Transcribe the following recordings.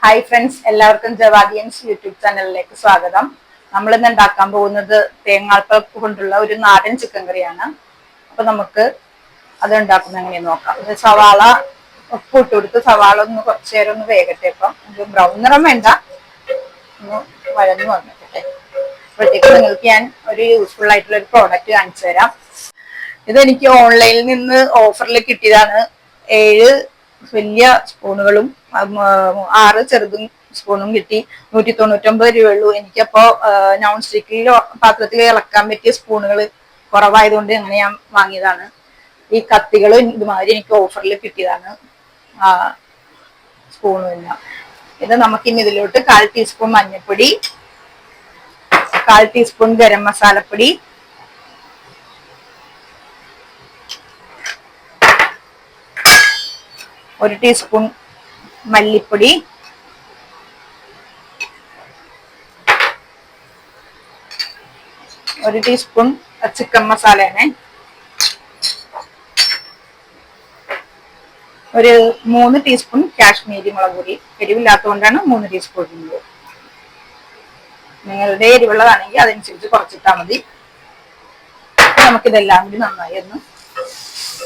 Hi friends, എല്ലാവർക്കും ജവാദിയൻസ് YouTube ചാനലിലേക്ക് സ്വാഗതം. നമ്മൾ ഇന്ന് ഉണ്ടാക്കാൻ പോകുന്നത് തേങ്ങാപ്പരിപ്പ് കൊണ്ടുള്ള ഒരു നാടൻ ചിക്കൻ കറിയാണ്. അപ്പൊ നമുക്ക് അത് ഉണ്ടാക്കുന്നത് എങ്ങനെയെന്ന് നോക്കാം. ഇത് സവാള ഉപ്പ് ഇട്ട് കൊടുത്ത് സവാള ഒന്ന് കുറച്ചു നേരം ഒന്ന് വേകട്ടെ. ഇപ്പം ബ്രൗൺ നിറം വേണ്ട, ഒന്ന് വഴന്നു വന്നിട്ടെ. അപ്പോഴത്തേക്ക് നിങ്ങൾക്ക് ഞാൻ ഒരു യൂസ്ഫുൾ ആയിട്ടുള്ള ഒരു പ്രോഡക്റ്റ് കാണിച്ചു തരാം. ഇതെനിക്ക് ഓൺലൈനിൽ നിന്ന് ഓഫറിൽ കിട്ടിയതാണ്. 7 വലിയ സ്പൂണുകളും 6 ചെറുതും സ്പൂണും കിട്ടി. 199 രൂപയുള്ളൂ. എനിക്കപ്പോ നോൺ സ്റ്റിക്കിൽ പാത്രത്തിൽ ഇളക്കാൻ പറ്റിയ സ്പൂണുകൾ കുറവായതുകൊണ്ട് അങ്ങനെ ഞാൻ വാങ്ങിയതാണ്. ഈ കത്തികൾ ഇതുമാതിരി എനിക്ക് ഓഫറിൽ കിട്ടിയതാണ്. സ്പൂണില്ല. ഇത് നമുക്കിനി ഇതിലോട്ട് 1/4 ടീസ്പൂൺ മഞ്ഞൾപ്പൊടി, 1/4 ടീസ്പൂൺ ഗരം മസാലപ്പൊടി, 1 ടീസ്പൂൺ മല്ലിപ്പൊടി, 1 ടീസ്പൂൺ ചിക്കൻ മസാലയാണ്, ഒരു 3 ടീസ്പൂൺ കാശ്മീരി മുളക് പൊടി. എരിവില്ലാത്തതുകൊണ്ടാണ് 3 ടീസ്പൂൺ ഇടുന്നത്. നിങ്ങളുടെ എരിവുള്ളതാണെങ്കിൽ അതനുസരിച്ച് കുറച്ചിട്ടാൽ മതി. നമുക്കിതെല്ലാം കൂടി നന്നായി ഒന്ന്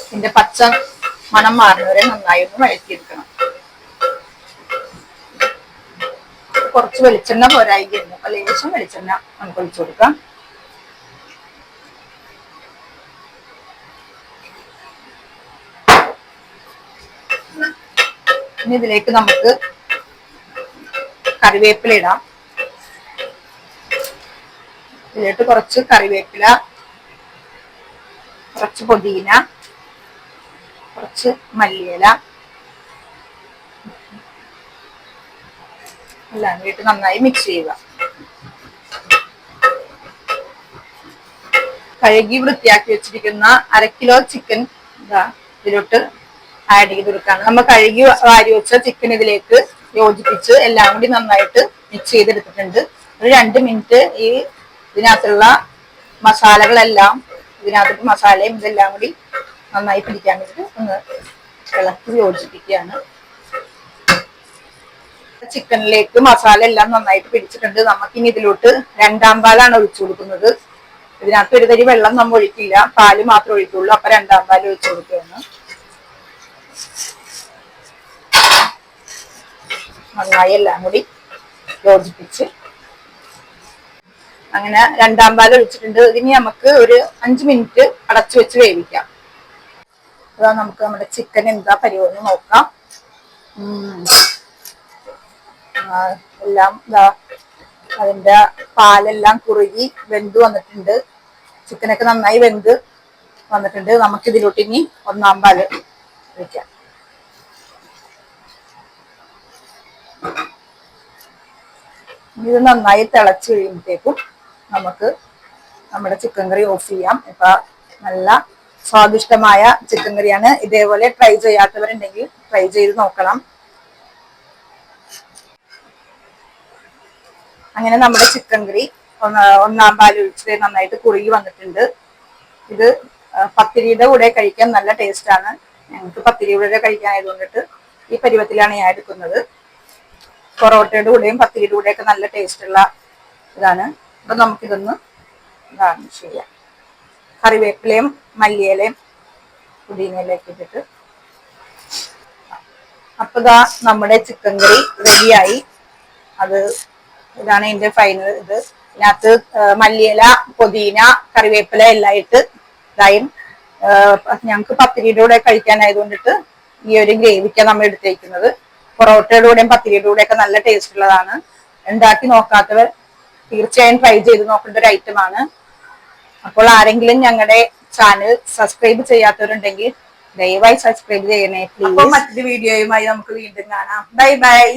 ഇതിന്റെ പച്ച മണം മാറുന്നവരെ നന്നായി ഒന്ന് വഴറ്റിയെടുക്കണം. കുറച്ച് വെളിച്ചെണ്ണ പോരായിരുന്നു, അപ്പൊ ലേശം വെളിച്ചെണ്ണ നമുക്ക് ഒഴിച്ചു കൊടുക്കാം. ഇനി ഇതിലേക്ക് നമുക്ക് കറിവേപ്പില ഇടാം. ഇതിലേക്ക് കുറച്ച് കറിവേപ്പില, കുറച്ച് പുതിന, കുറച്ച് മല്ലിയില എല്ലാം കൂടി നന്നായി മിക്സ് ചെയ്യുക. കഴുകി വൃത്തിയാക്കി വെച്ചിരിക്കുന്ന 1/2 കിലോ ചിക്കൻ ഇതിലോട്ട് ആഡ് ചെയ്ത് കൊടുക്കാണ്. നമ്മൾ കഴുകി വാരി വെച്ച ചിക്കൻ ഇതിലേക്ക് യോജിപ്പിച്ച് എല്ലാം കൂടി നന്നായിട്ട് മിക്സ് ചെയ്തെടുത്തിട്ടുണ്ട്. ഒരു 2 മിനിറ്റ് ഈ ഇതിനകത്തുള്ള മസാലകളെല്ലാം ഇതിനകത്ത് മസാലയും ഇതെല്ലാം കൂടി നന്നായി പിടിക്കാൻ വേണ്ടി ഒന്ന് ഇളക്കി യോജിപ്പിക്കുകയാണ്. ചിക്കനിലേക്ക് മസാല എല്ലാം നന്നായിട്ട് പിടിച്ചിട്ടുണ്ട്. നമുക്കിനി ഇതിലോട്ട് 2ാം പാലാണ് ഒഴിച്ചു കൊടുക്കുന്നത്. ഇതിനകത്ത് ഒരു തരി വെള്ളം നമ്മൾ ഒഴിക്കില്ല, പാല് മാത്രമേ ഒഴിക്കുള്ളൂ. അപ്പൊ 2ാം പാല് ഒഴിച്ചു കൊടുക്കുകയാണ്. നന്നായി എല്ലാം കൂടി യോജിപ്പിച്ച് അങ്ങനെ 2ാം പാല് ഒഴിച്ചിട്ടുണ്ട്. ഇനി നമുക്ക് ഒരു 5 മിനിറ്റ് അടച്ചു വെച്ച് വേവിക്കാം. അതാ നമുക്ക് നമ്മുടെ ചിക്കൻ എന്താ പരിവെന്ന് നോക്കാം. എല്ലാം അതിന്റെ പാലെല്ലാം കുറുകി വെന്ത് വന്നിട്ടുണ്ട്. ചിക്കനൊക്കെ നന്നായി വെന്ത് വന്നിട്ടുണ്ട്. നമുക്കിതിലോട്ട് ഇനി 1ാം പാല് ഒഴിക്കാം. ഇത് നന്നായി തിളച്ച് കഴിയുമ്പോഴത്തേക്കും നമുക്ക് നമ്മുടെ ചിക്കൻ കറി ഓഫ് ചെയ്യാം. ഇപ്പൊ നല്ല സ്വാദിഷ്ടമായ ചിക്കൻ കറിയാണ്. ഇതേപോലെ ട്രൈ ചെയ്യാത്തവരുണ്ടെങ്കിൽ ട്രൈ ചെയ്ത് നോക്കണം. അങ്ങനെ നമ്മുടെ ചിക്കൻ കറി 1ാം പാൽ ഒഴിച്ച് നന്നായിട്ട് കുറുകി വന്നിട്ടുണ്ട്. ഇത് പത്തിരിയുടെ കൂടെ കഴിക്കാൻ നല്ല ടേസ്റ്റ് ആണ്. ഞങ്ങൾക്ക് പത്തിരിയുടെ കൂടെ കഴിക്കാനായതുകൊണ്ടിട്ട് ഈ പരുവത്തിലാണ് ഞാൻ എടുക്കുന്നത്. പൊറോട്ടയുടെ കൂടെയും പത്തിരിയുടെ കൂടെയൊക്കെ നല്ല ടേസ്റ്റ് ഉള്ള ഇതാണ്. അപ്പൊ നമുക്കിതൊന്ന് ഗാർണിഷ് ചെയ്യാം. കറിവേപ്പിലയും മല്ലിയിലയും പുതിനയിലേക്ക് ഇട്ടിട്ട്. അപ്പൊ നമ്മുടെ ചിക്കൻ കറി റെഡിയായി. ഇതാണ് ഇതിന്റെ ഫൈനൽ. ഇതിനകത്ത് മല്ലിയില, പുതിന, കറിവേപ്പില എല്ലാം ഇട്ട് ഇതായും. ഞങ്ങൾക്ക് പത്തിരിയുടെ കൂടെ കഴിക്കാനായതുകൊണ്ടിട്ട് ഈ ഒരു ഗ്രേവിക്കാണ് നമ്മൾ എടുത്തേക്കുന്നത്. പൊറോട്ടയുടെ കൂടെയും പത്തിരിയുടെ കൂടെയൊക്കെ നല്ല ടേസ്റ്റ് ഉള്ളതാണ്. ഉണ്ടാക്കി നോക്കാത്തവർ തീർച്ചയായും ട്രൈ ചെയ്ത് നോക്കേണ്ട ഒരു ഐറ്റമാണ്. അപ്പോൾ ആരെങ്കിലും ഞങ്ങളുടെ ചാനൽ സബ്സ്ക്രൈബ് ചെയ്യാത്തവരുണ്ടെങ്കിൽ ദയവായി സബ്സ്ക്രൈബ് ചെയ്യണേ പ്ലീസ്. അപ്പോൾ മറ്റൊരു വീഡിയോയുമായി നമുക്ക് വീണ്ടും കാണാം. Bye bye.